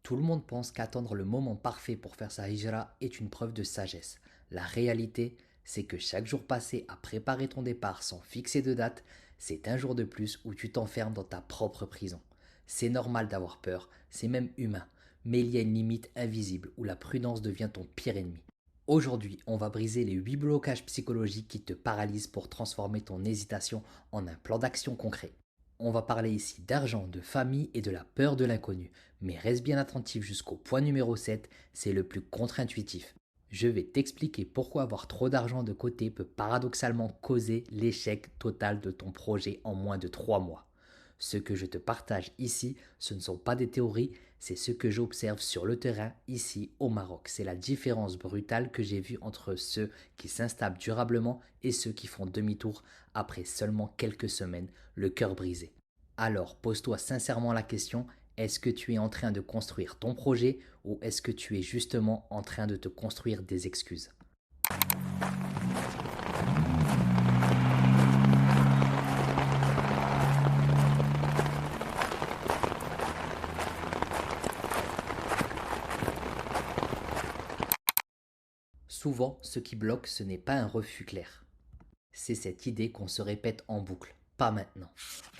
Tout le monde pense qu'attendre le moment parfait pour faire sa hijra est une preuve de sagesse. La réalité, c'est que chaque jour passé à préparer ton départ sans fixer de date, c'est un jour de plus où tu t'enfermes dans ta propre prison. C'est normal d'avoir peur, c'est même humain, mais il y a une limite invisible où la prudence devient ton pire ennemi. Aujourd'hui, on va briser les 8 blocages psychologiques qui te paralysent pour transformer ton hésitation en un plan d'action concret. On va parler ici d'argent, de famille et de la peur de l'inconnu. Mais reste bien attentif jusqu'au point numéro 7, c'est le plus contre-intuitif. Je vais t'expliquer pourquoi avoir trop d'argent de côté peut paradoxalement causer l'échec total de ton projet en moins de 3 mois. Ce que je te partage ici, ce ne sont pas des théories, c'est ce que j'observe sur le terrain ici au Maroc. C'est la différence brutale que j'ai vue entre ceux qui s'installent durablement et ceux qui font demi-tour après seulement quelques semaines, le cœur brisé. Alors pose-toi sincèrement la question, est-ce que tu es en train de construire ton projet ou est-ce que tu es justement en train de te construire des excuses? Souvent, ce qui bloque, ce n'est pas un refus clair. C'est cette idée qu'on se répète en boucle. Pas maintenant.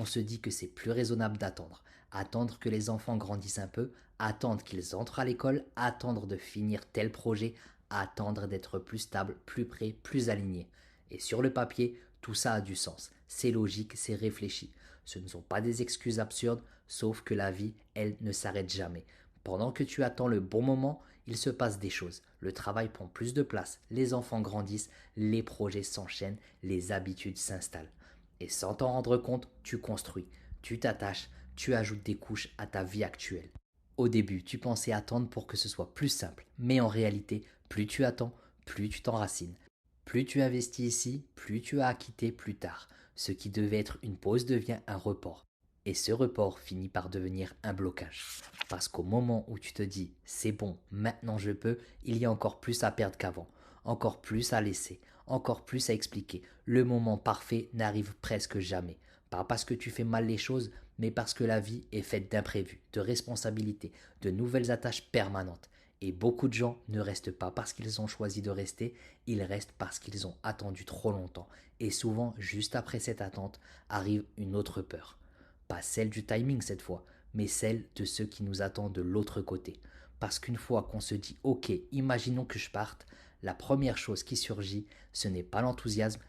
On se dit que c'est plus raisonnable d'attendre. Attendre que les enfants grandissent un peu, attendre qu'ils entrent à l'école, attendre de finir tel projet, attendre d'être plus stable, plus prêt, plus aligné. Et sur le papier, tout ça a du sens. C'est logique, c'est réfléchi. Ce ne sont pas des excuses absurdes, sauf que la vie, elle, ne s'arrête jamais. Pendant que tu attends le bon moment, il se passe des choses. Le travail prend plus de place, les enfants grandissent, les projets s'enchaînent, les habitudes s'installent. Et sans t'en rendre compte, tu construis, tu t'attaches, tu ajoutes des couches à ta vie actuelle. Au début, tu pensais attendre pour que ce soit plus simple, mais en réalité, plus tu attends, plus tu t'enracines. Plus tu investis ici, plus tu as à quitter plus tard. Ce qui devait être une pause devient un report. Et ce report finit par devenir un blocage. Parce qu'au moment où tu te dis c'est bon, maintenant je peux, il y a encore plus à perdre qu'avant, encore plus à laisser, encore plus à expliquer. Le moment parfait n'arrive presque jamais. Pas parce que tu fais mal les choses, mais parce que la vie est faite d'imprévus, de responsabilités, de nouvelles attaches permanentes. Et beaucoup de gens ne restent pas parce qu'ils ont choisi de rester, ils restent parce qu'ils ont attendu trop longtemps. Et souvent, juste après cette attente, arrive une autre peur. Pas celle du timing cette fois, mais celle de ceux qui nous attendent de l'autre côté. Parce qu'une fois qu'on se dit ok, imaginons que je parte, la première chose qui surgit, ce n'est pas l'enthousiasme.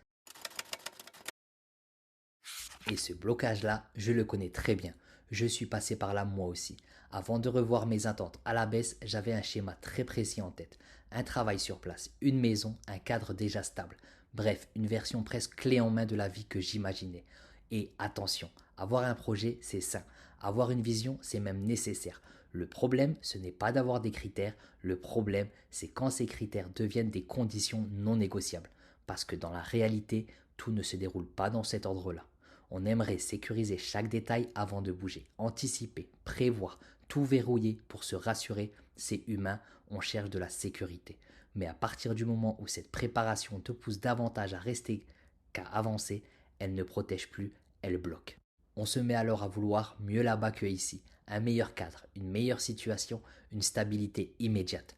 Et ce blocage-là, je le connais très bien. Je suis passé par là moi aussi. Avant de revoir mes attentes à la baisse, j'avais un schéma très précis en tête. Un travail sur place, une maison, un cadre déjà stable. Bref, une version presque clé en main de la vie que j'imaginais. Et attention, avoir un projet, c'est sain. Avoir une vision, c'est même nécessaire. Le problème, ce n'est pas d'avoir des critères, le problème, c'est quand ces critères deviennent des conditions non négociables. Parce que dans la réalité, tout ne se déroule pas dans cet ordre-là. On aimerait sécuriser chaque détail avant de bouger, anticiper, prévoir, tout verrouiller pour se rassurer, c'est humain, on cherche de la sécurité. Mais à partir du moment où cette préparation te pousse davantage à rester qu'à avancer, elle ne protège plus, elle bloque. On se met alors à vouloir mieux là-bas que ici, un meilleur cadre, une meilleure situation, une stabilité immédiate.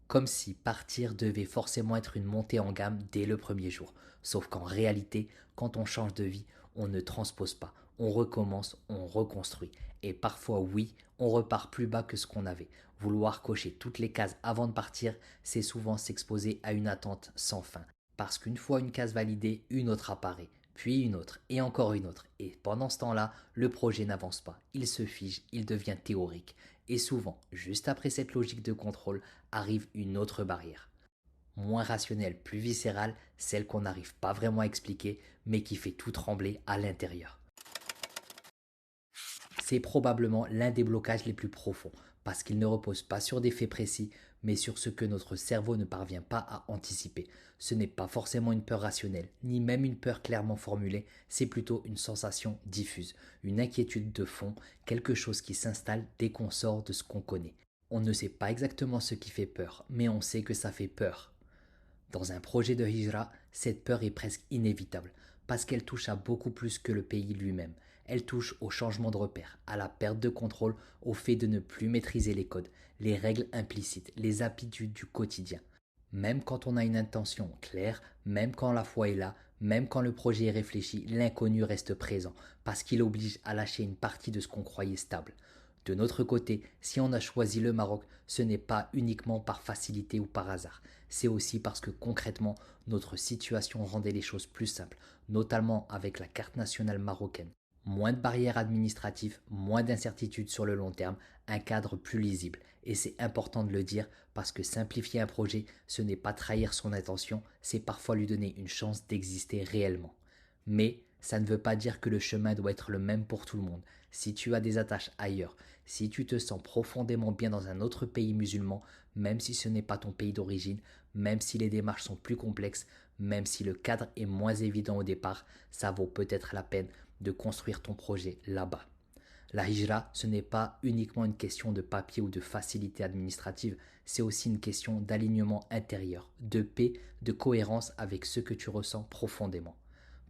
Comme si partir devait forcément être une montée en gamme dès le premier jour. Sauf qu'en réalité, quand on change de vie, on ne transpose pas. On recommence, on reconstruit. Et parfois, oui, on repart plus bas que ce qu'on avait. Vouloir cocher toutes les cases avant de partir, c'est souvent s'exposer à une attente sans fin. Parce qu'une fois une case validée, une autre apparaît, puis une autre, et encore une autre. Et pendant ce temps-là, le projet n'avance pas. Il se fige, il devient théorique. Et souvent, juste après cette logique de contrôle, arrive une autre barrière. Moins rationnelle, plus viscérale, celle qu'on n'arrive pas vraiment à expliquer, mais qui fait tout trembler à l'intérieur. C'est probablement l'un des blocages les plus profonds, parce qu'il ne repose pas sur des faits précis, mais sur ce que notre cerveau ne parvient pas à anticiper. Ce n'est pas forcément une peur rationnelle, ni même une peur clairement formulée, c'est plutôt une sensation diffuse, une inquiétude de fond, quelque chose qui s'installe dès qu'on sort de ce qu'on connaît. On ne sait pas exactement ce qui fait peur, mais on sait que ça fait peur. Dans un projet de hijra, cette peur est presque inévitable, parce qu'elle touche à beaucoup plus que le pays lui-même. Elle touche au changement de repère, à la perte de contrôle, au fait de ne plus maîtriser les codes, les règles implicites, les habitudes du quotidien. Même quand on a une intention claire, même quand la foi est là, même quand le projet est réfléchi, l'inconnu reste présent, parce qu'il oblige à lâcher une partie de ce qu'on croyait stable. De notre côté, si on a choisi le Maroc, ce n'est pas uniquement par facilité ou par hasard, c'est aussi parce que concrètement, notre situation rendait les choses plus simples, notamment avec la carte nationale marocaine. Moins de barrières administratives, moins d'incertitudes sur le long terme, un cadre plus lisible. Et c'est important de le dire parce que simplifier un projet, ce n'est pas trahir son intention, c'est parfois lui donner une chance d'exister réellement. Mais ça ne veut pas dire que le chemin doit être le même pour tout le monde. Si tu as des attaches ailleurs, si tu te sens profondément bien dans un autre pays musulman, même si ce n'est pas ton pays d'origine, même si les démarches sont plus complexes, même si le cadre est moins évident au départ, ça vaut peut-être la peine de construire ton projet là-bas. La hijra, ce n'est pas uniquement une question de papier ou de facilité administrative, c'est aussi une question d'alignement intérieur, de paix, de cohérence avec ce que tu ressens profondément.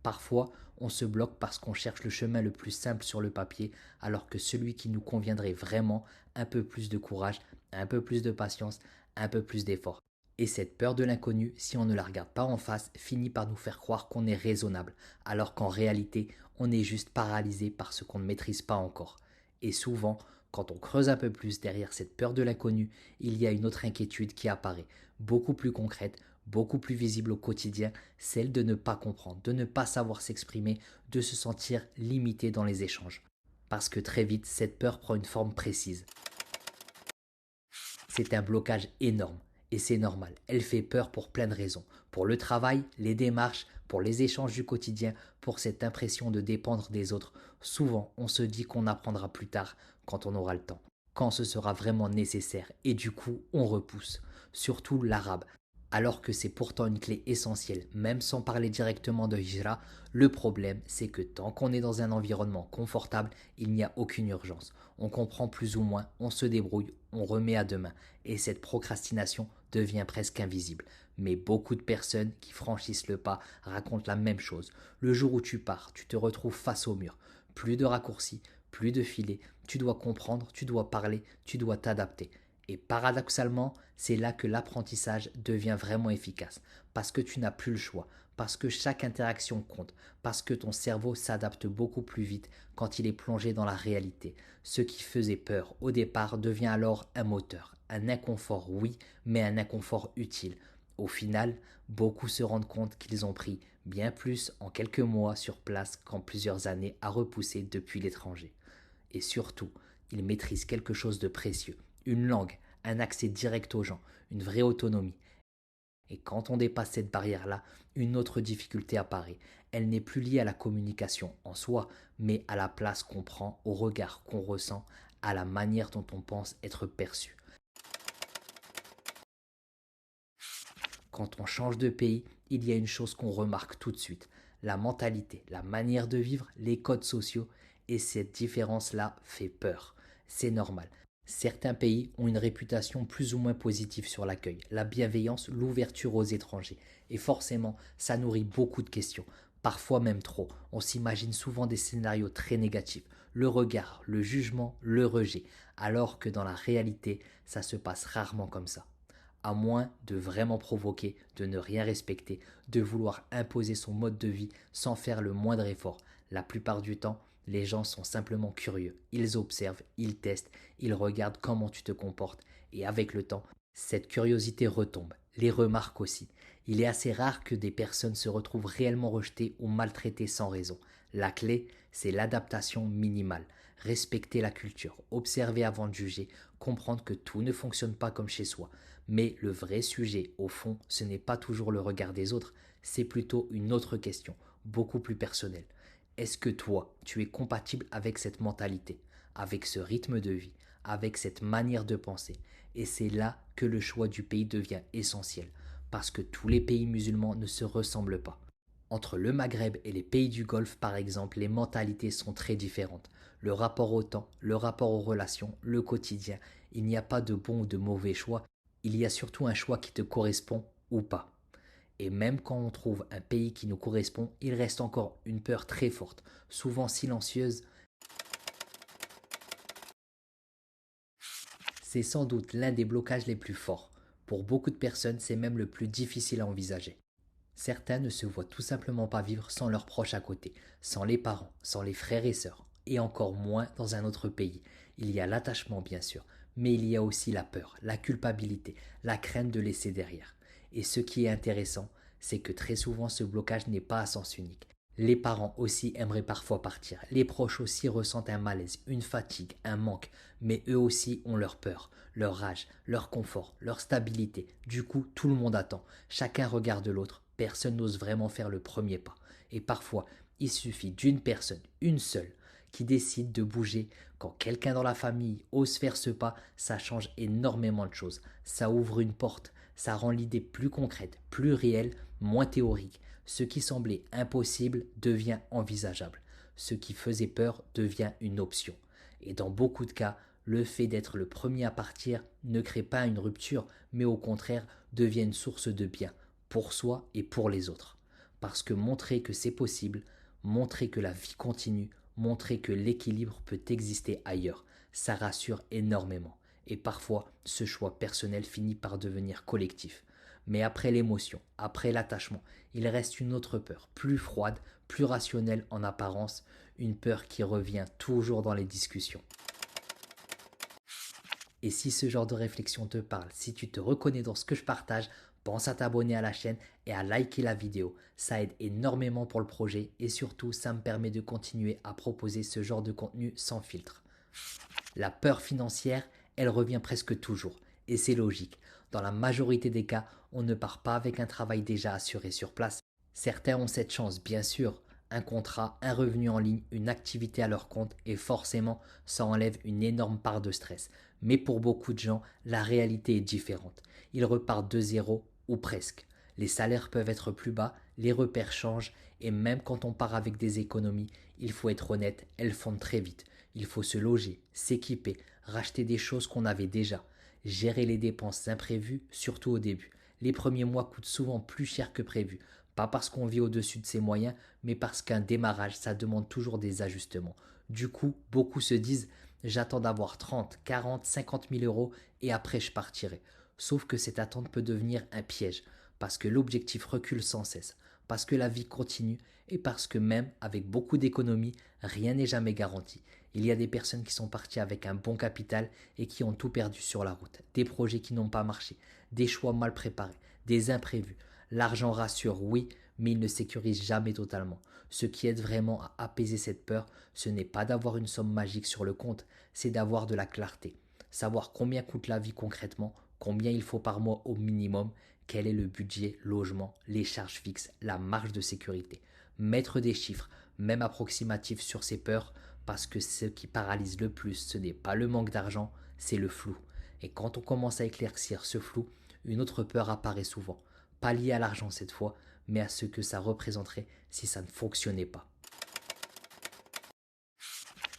Parfois, on se bloque parce qu'on cherche le chemin le plus simple sur le papier, alors que celui qui nous conviendrait vraiment, un peu plus de courage, un peu plus de patience, un peu plus d'effort. Et cette peur de l'inconnu, si on ne la regarde pas en face, finit par nous faire croire qu'on est raisonnable, alors qu'en réalité, on est juste paralysé par ce qu'on ne maîtrise pas encore. Et souvent, quand on creuse un peu plus derrière cette peur de l'inconnu, il y a une autre inquiétude qui apparaît, beaucoup plus concrète, beaucoup plus visible au quotidien, celle de ne pas comprendre, de ne pas savoir s'exprimer, de se sentir limité dans les échanges. Parce que très vite, cette peur prend une forme précise. C'est un blocage énorme. Et c'est normal, elle fait peur pour plein de raisons. Pour le travail, les démarches, pour les échanges du quotidien, pour cette impression de dépendre des autres. Souvent, on se dit qu'on apprendra plus tard, quand on aura le temps, quand ce sera vraiment nécessaire. Et du coup, on repousse. Surtout l'arabe. Alors que c'est pourtant une clé essentielle, même sans parler directement de hijra, le problème c'est que tant qu'on est dans un environnement confortable, il n'y a aucune urgence. On comprend plus ou moins, on se débrouille, on remet à demain, et cette procrastination devient presque invisible. Mais beaucoup de personnes qui franchissent le pas racontent la même chose. Le jour où tu pars, tu te retrouves face au mur. Plus de raccourcis, plus de filets, tu dois comprendre, tu dois parler, tu dois t'adapter. Et paradoxalement, c'est là que l'apprentissage devient vraiment efficace, parce que tu n'as plus le choix, parce que chaque interaction compte, parce que ton cerveau s'adapte beaucoup plus vite quand il est plongé dans la réalité. Ce qui faisait peur au départ devient alors un moteur, un inconfort oui, mais un inconfort utile. Au final, beaucoup se rendent compte qu'ils ont pris bien plus en quelques mois sur place qu'en plusieurs années à repousser depuis l'étranger. Et surtout, ils maîtrisent quelque chose de précieux, une langue, un accès direct aux gens, une vraie autonomie. Et quand on dépasse cette barrière-là, une autre difficulté apparaît. Elle n'est plus liée à la communication en soi, mais à la place qu'on prend, au regard qu'on ressent, à la manière dont on pense être perçu. Quand on change de pays, il y a une chose qu'on remarque tout de suite, la mentalité, la manière de vivre, les codes sociaux, et cette différence-là fait peur. C'est normal. Certains pays ont une réputation plus ou moins positive sur l'accueil, la bienveillance, l'ouverture aux étrangers. Et forcément, ça nourrit beaucoup de questions, parfois même trop. On s'imagine souvent des scénarios très négatifs, le regard, le jugement, le rejet, alors que dans la réalité, ça se passe rarement comme ça. À moins de vraiment provoquer, de ne rien respecter, de vouloir imposer son mode de vie sans faire le moindre effort. La plupart du temps, les gens sont simplement curieux. Ils observent, ils testent, ils regardent comment tu te comportes. Et avec le temps, cette curiosité retombe. Les remarques aussi. Il est assez rare que des personnes se retrouvent réellement rejetées ou maltraitées sans raison. La clé, c'est l'adaptation minimale. Respecter la culture, observer avant de juger, comprendre que tout ne fonctionne pas comme chez soi. Mais le vrai sujet, au fond, ce n'est pas toujours le regard des autres, c'est plutôt une autre question, beaucoup plus personnelle. Est-ce que toi, tu es compatible avec cette mentalité, avec ce rythme de vie, avec cette manière de penser? Et c'est là que le choix du pays devient essentiel, parce que tous les pays musulmans ne se ressemblent pas. Entre le Maghreb et les pays du Golfe, par exemple, les mentalités sont très différentes. Le rapport au temps, le rapport aux relations, le quotidien, il n'y a pas de bon ou de mauvais choix, il y a surtout un choix qui te correspond ou pas. Et même quand on trouve un pays qui nous correspond, il reste encore une peur très forte, souvent silencieuse. C'est sans doute l'un des blocages les plus forts. Pour beaucoup de personnes, c'est même le plus difficile à envisager. Certains ne se voient tout simplement pas vivre sans leurs proches à côté, sans les parents, sans les frères et sœurs, et encore moins dans un autre pays. Il y a l'attachement bien sûr, mais il y a aussi la peur, la culpabilité, la crainte de laisser derrière. Et ce qui est intéressant, c'est que très souvent ce blocage n'est pas à sens unique. Les parents aussi aimeraient parfois partir, les proches aussi ressentent un malaise, une fatigue, un manque, mais eux aussi ont leur peur, leur rage, leur confort, leur stabilité. Du coup, tout le monde attend, chacun regarde l'autre, personne n'ose vraiment faire le premier pas. Et parfois, il suffit d'une personne, une seule, qui décide de bouger. Quand quelqu'un dans la famille ose faire ce pas, ça change énormément de choses. Ça ouvre une porte, ça rend l'idée plus concrète, plus réelle, moins théorique. Ce qui semblait impossible devient envisageable. Ce qui faisait peur devient une option. Et dans beaucoup de cas, le fait d'être le premier à partir ne crée pas une rupture, mais au contraire devient une source de bien, pour soi et pour les autres. Parce que montrer que c'est possible, montrer que la vie continue, montrer que l'équilibre peut exister ailleurs, ça rassure énormément. Et parfois, ce choix personnel finit par devenir collectif. Mais après l'émotion, après l'attachement, il reste une autre peur, plus froide, plus rationnelle en apparence, une peur qui revient toujours dans les discussions. Et si ce genre de réflexion te parle, si tu te reconnais dans ce que je partage, pense à t'abonner à la chaîne et à liker la vidéo. Ça aide énormément pour le projet et surtout ça me permet de continuer à proposer ce genre de contenu sans filtre. La peur financière, elle revient presque toujours et c'est logique. Dans la majorité des cas, on ne part pas avec un travail déjà assuré sur place. Certains ont cette chance, bien sûr, un contrat, un revenu en ligne, une activité à leur compte et forcément ça enlève une énorme part de stress. Mais pour beaucoup de gens, la réalité est différente. Ils repartent de zéro ou presque. Les salaires peuvent être plus bas, les repères changent et même quand on part avec des économies, il faut être honnête, elles fondent très vite. Il faut se loger, s'équiper, racheter des choses qu'on avait déjà, gérer les dépenses imprévues, surtout au début. Les premiers mois coûtent souvent plus cher que prévu, pas parce qu'on vit au-dessus de ses moyens, mais parce qu'un démarrage, ça demande toujours des ajustements. Du coup, beaucoup se disent j'attends d'avoir 30, 40, 50 000 euros et après je partirai. Sauf que cette attente peut devenir un piège, parce que l'objectif recule sans cesse, parce que la vie continue et parce que même avec beaucoup d'économies, rien n'est jamais garanti. Il y a des personnes qui sont parties avec un bon capital et qui ont tout perdu sur la route, des projets qui n'ont pas marché, des choix mal préparés, des imprévus. L'argent rassure, oui, mais il ne sécurise jamais totalement. Ce qui aide vraiment à apaiser cette peur, ce n'est pas d'avoir une somme magique sur le compte, c'est d'avoir de la clarté. Savoir combien coûte la vie concrètement, combien il faut par mois au minimum, quel est le budget, logement, les charges fixes, la marge de sécurité. Mettre des chiffres, même approximatifs sur ces peurs, parce que ce qui paralyse le plus, ce n'est pas le manque d'argent, c'est le flou. Et quand on commence à éclaircir ce flou, une autre peur apparaît souvent. Pas liée à l'argent cette fois, mais à ce que ça représenterait si ça ne fonctionnait pas.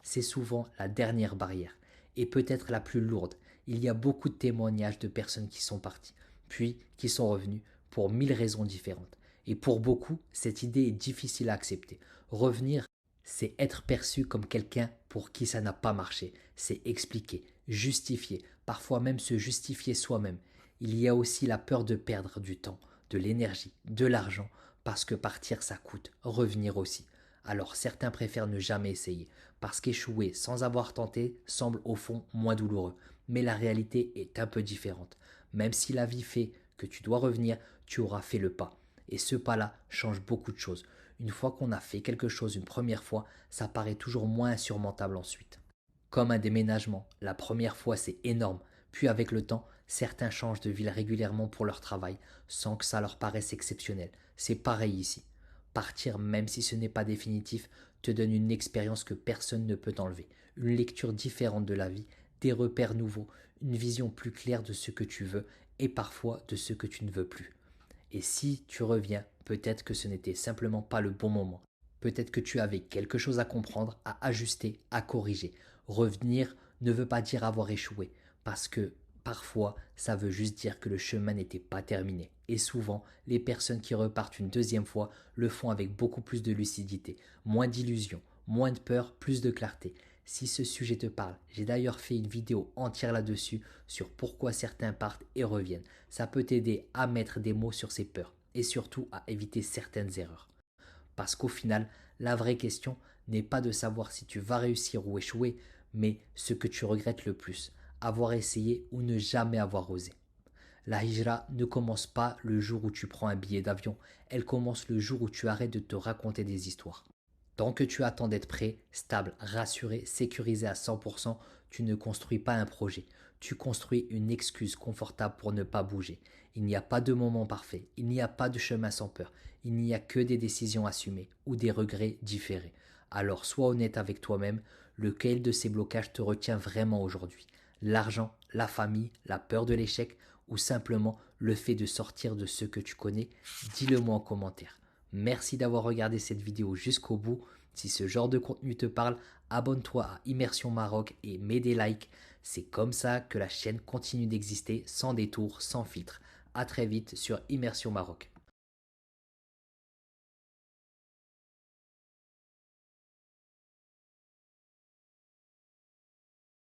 C'est souvent la dernière barrière, et peut-être la plus lourde. Il y a beaucoup de témoignages de personnes qui sont parties, puis qui sont revenues pour 1000 raisons différentes. Et pour beaucoup, cette idée est difficile à accepter. Revenir, c'est être perçu comme quelqu'un pour qui ça n'a pas marché. C'est expliquer, justifier, parfois même se justifier soi-même. Il y a aussi la peur de perdre du temps, de l'énergie, de l'argent, parce que partir ça coûte, revenir aussi. Alors certains préfèrent ne jamais essayer, parce qu'échouer sans avoir tenté semble au fond moins douloureux. Mais la réalité est un peu différente. Même si la vie fait que tu dois revenir, tu auras fait le pas. Et ce pas-là change beaucoup de choses. Une fois qu'on a fait quelque chose une première fois, ça paraît toujours moins insurmontable ensuite. Comme un déménagement, la première fois c'est énorme, puis avec le temps, certains changent de ville régulièrement pour leur travail, sans que ça leur paraisse exceptionnel. C'est pareil ici. Partir, même si ce n'est pas définitif, te donne une expérience que personne ne peut enlever, une lecture différente de la vie, des repères nouveaux, une vision plus claire de ce que tu veux et parfois de ce que tu ne veux plus. Et si tu reviens, peut-être que ce n'était simplement pas le bon moment. Peut-être que tu avais quelque chose à comprendre, à ajuster, à corriger. Revenir ne veut pas dire avoir échoué, parce que Parfois, ça veut juste dire que le chemin n'était pas terminé. Et souvent, les personnes qui repartent une deuxième fois le font avec beaucoup plus de lucidité, moins d'illusions, moins de peur, plus de clarté. Si ce sujet te parle, j'ai d'ailleurs fait une vidéo entière là-dessus sur pourquoi certains partent et reviennent. Ça peut t'aider à mettre des mots sur ces peurs et surtout à éviter certaines erreurs. Parce qu'au final, la vraie question n'est pas de savoir si tu vas réussir ou échouer, mais ce que tu regrettes le plus, avoir essayé ou ne jamais avoir osé. La hijra ne commence pas le jour où tu prends un billet d'avion, elle commence le jour où tu arrêtes de te raconter des histoires. Tant que tu attends d'être prêt, stable, rassuré, sécurisé à 100%, tu ne construis pas un projet. Tu construis une excuse confortable pour ne pas bouger. Il n'y a pas de moment parfait, il n'y a pas de chemin sans peur, il n'y a que des décisions assumées ou des regrets différés. Alors sois honnête avec toi-même, lequel de ces blocages te retient vraiment aujourd'hui? L'argent, la famille, la peur de l'échec ou simplement le fait de sortir de ce que tu connais? Dis-le moi en commentaire. Merci d'avoir regardé cette vidéo jusqu'au bout. Si ce genre de contenu te parle, abonne-toi à Immersion Maroc et mets des likes. C'est comme ça que la chaîne continue d'exister sans détour, sans filtre. A très vite sur Immersion Maroc.